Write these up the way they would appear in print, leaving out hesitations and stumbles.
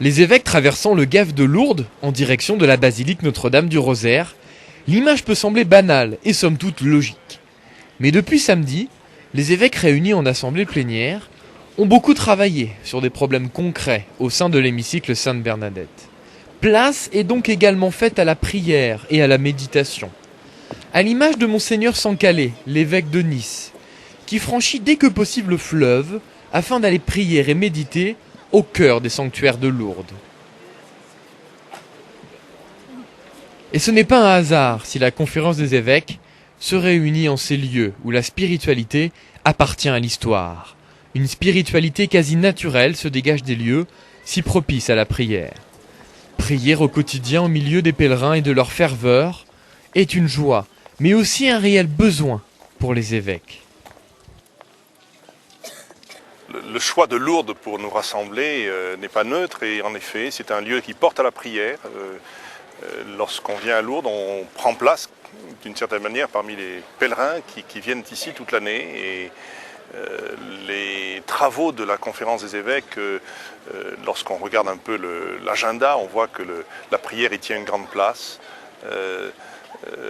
Les évêques traversant le gave de Lourdes en direction de la basilique Notre-Dame du Rosaire, l'image peut sembler banale et somme toute logique. Mais depuis samedi, les évêques réunis en assemblée plénière ont beaucoup travaillé sur des problèmes concrets au sein de l'hémicycle Sainte-Bernadette. Place est donc également faite à la prière et à la méditation. À l'image de Monseigneur Sancalé, l'évêque de Nice, qui franchit dès que possible le fleuve afin d'aller prier et méditer au cœur des sanctuaires de Lourdes. Et ce n'est pas un hasard si la conférence des évêques se réunit en ces lieux où la spiritualité appartient à l'histoire. Une spiritualité quasi naturelle se dégage des lieux si propices à la prière. Prier au quotidien au milieu des pèlerins et de leur ferveur est une joie, mais aussi un réel besoin pour les évêques. Le choix de Lourdes pour nous rassembler n'est pas neutre et en effet c'est un lieu qui porte à la prière. Lorsqu'on vient à Lourdes, on prend place d'une certaine manière parmi les pèlerins qui viennent ici toute l'année et les travaux de la conférence des évêques, lorsqu'on regarde un peu l'agenda, on voit que la prière y tient une grande place.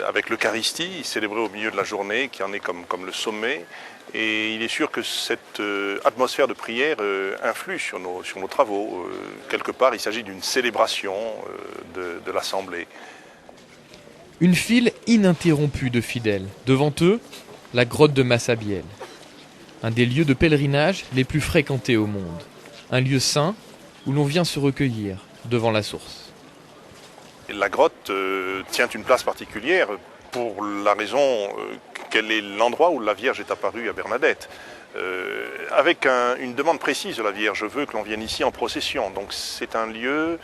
Avec l'Eucharistie, célébrée au milieu de la journée, qui en est comme le sommet. Et il est sûr que cette atmosphère de prière influe sur nos travaux. Quelque part, il s'agit d'une célébration de l'Assemblée. Une file ininterrompue de fidèles. Devant eux, la grotte de Massabielle. Un des lieux de pèlerinage les plus fréquentés au monde. Un lieu saint où l'on vient se recueillir devant la source. La grotte tient une place particulière pour la raison qu'elle est l'endroit où la Vierge est apparue à Bernadette. Avec une demande précise de la Vierge, je veux que l'on vienne ici en procession. Donc c'est un lieu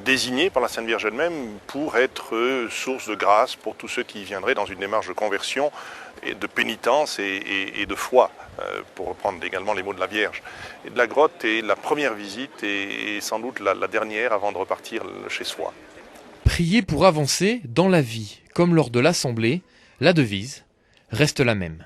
désigné par la Sainte Vierge elle-même pour être source de grâce pour tous ceux qui viendraient dans une démarche de conversion, et de pénitence et de foi, pour reprendre également les mots de la Vierge. Et de la grotte est la première visite et sans doute la dernière avant de repartir chez soi. Prier pour avancer dans la vie, comme lors de l'Assemblée, la devise reste la même.